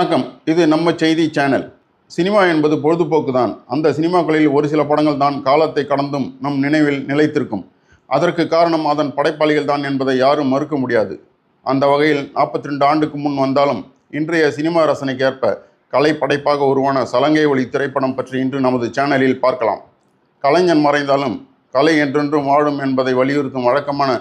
வணக்கம். இது நம்ம செய்தி சேனல். சினிமா என்பது பொழுதுபோக்கு தான். அந்த சினிமாக்களில் ஒரு சில படங்கள் தான் காலத்தை கடந்தும் நம் நினைவில் நிலைத்திருக்கும். அதற்கு காரணம் அதன் படைப்பாளிகள் தான் என்பதை யாரும் மறுக்க முடியாது. அந்த வகையில் 42 ஆண்டுக்கு முன் வந்தாலும் இன்றைய சினிமா ரசனைக்கு ஏற்ப கலை படைப்பாக உருவான சலங்கை ஒலி திரைப்படம் பற்றி இன்று நமது சேனலில் பார்க்கலாம். கலைஞன் மறைந்தாலும் கலை என்றென்றும் வாழும் என்பதை வலியுறுத்தும் வழக்கமான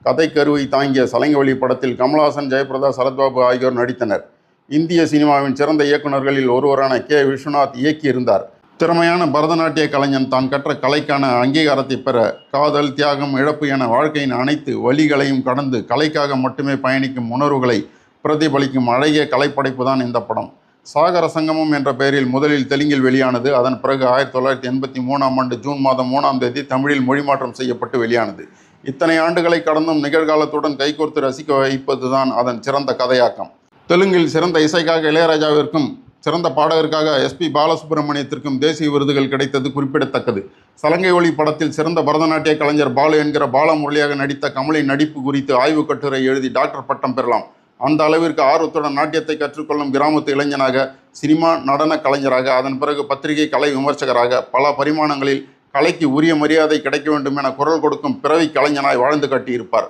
கதைக்கருவை தாங்கிய சலங்கை ஒலி படத்தில் கமல்ஹாசன், ஜெயபிரதா, சரத்பாபு ஆகியோர் நடித்தனர். இந்திய சினிமாவின் சிறந்த இயக்குநர்களில் ஒருவரான கே. விஸ்வநாத் இயக்கியிருந்தார். திறமையான பரதநாட்டிய கலைஞன் தான் கற்ற கலைக்கான அங்கீகாரத்தை பெற காதல், தியாகம், இழப்பு என வாழ்க்கையின் அனைத்து வழிகளையும் கடந்து கலைக்காக மட்டுமே பயணிக்கும் உணர்வுகளை பிரதிபலிக்கும் அழகிய கலைப்படைப்பு தான் இந்த படம். சாகர சங்கமம் என்ற பெயரில் முதலில் தெலுங்கில் வெளியானது. அதன் பிறகு 1983ஆம் ஆண்டு ஜூன் மாதம் 3ஆம் தேதி தமிழில் மொழிமாற்றம் செய்யப்பட்டு வெளியானது. இத்தனை ஆண்டுகளை கடந்தும் நிகழ்காலத்துடன் கைகோர்த்து ரசிக்க வைப்பதுதான் அதன் சிறந்த கதையாக்கம். தெலுங்கில் சிறந்த இசைக்காக இளையராஜாவிற்கும், சிறந்த பாடகருக்காக எஸ்.பி. பாலசுப்ரமணியத்திற்கும் தேசிய விருதுகள் கிடைத்தது குறிப்பிடத்தக்கது. சலங்கை ஒலி படத்தில் சிறந்த பரதநாட்டிய கலைஞர் பாலு என்கிற பாலமுரளியாக நடித்த கமலின் நடிப்பு குறித்து ஆய்வு கட்டுரை எழுதி டாக்டர் பட்டம் பெறலாம். அந்த அளவிற்கு ஆர்வத்துடன் நாட்டியத்தை கற்றுக்கொள்ளும் கிராமத்து இளைஞனாக, சினிமா நடன கலைஞராக, அதன் பிறகு பத்திரிகை கலை விமர்சகராக பல பரிமாணங்களில் கலைக்கு உரிய மரியாதை கிடைக்க வேண்டும் என குரல் கொடுக்கும் பிறவி கலைஞனாய் வாழ்ந்து காட்டியிருப்பார்.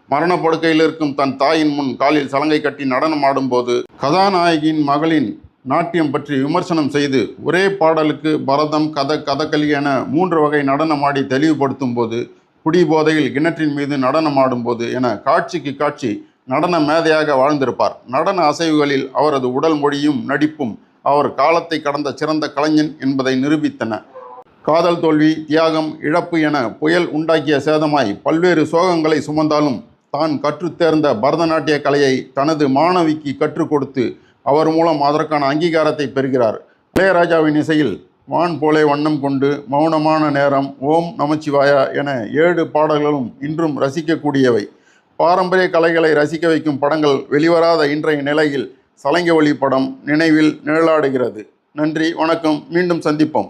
மரணப்படுக்கையில் இருக்கும் தன் தாயின் முன் காலில் சலங்கை கட்டி நடனம் ஆடும்போது கதாநாயகியின் மகளின் நாட்டியம் பற்றி விமர்சனம் செய்து ஒரே பாடலுக்கு பரதம், கதகளி என 3 வகை நடனமாடி தெளிவுபடுத்தும் போது, குடிபோதையில் கிணற்றின் மீது நடனம் ஆடும்போது என காட்சிக்கு காட்சி நடன மேதையாக வாழ்ந்திருப்பார். நடன அசைவுகளில் அவரது உடல் மொழியும் நடிப்பும் அவர் காலத்தை கடந்த சிறந்த கலைஞன் என்பதை நிரூபித்தன. காதல் தோல்வி, தியாகம், இழப்பு என புயல் உண்டாக்கிய சேதமாய் பல்வேறு சோகங்களை சுமந்தாலும் தான் கற்றுத்தேர்ந்த பரதநாட்டிய கலையை தனது மாணவிக்கு கற்றுக் கொடுத்து அவர் மூலம் அதற்கான அங்கீகாரத்தை பெறுகிறார். இளையராஜாவின் இசையில் வான் போலே வண்ணம் கொண்டு, மௌனமான நேரம், ஓம் நமச்சிவாயா என 7 பாடல்களும் இன்றும் ரசிக்கக்கூடியவை. பாரம்பரிய கலைகளை ரசிக்க வைக்கும் படங்கள் வெளிவராத இன்றைய நிலையில் சலங்கை ஒலி படம் நினைவில் நிழலாடுகிறது. நன்றி, வணக்கம். மீண்டும் சந்திப்போம்.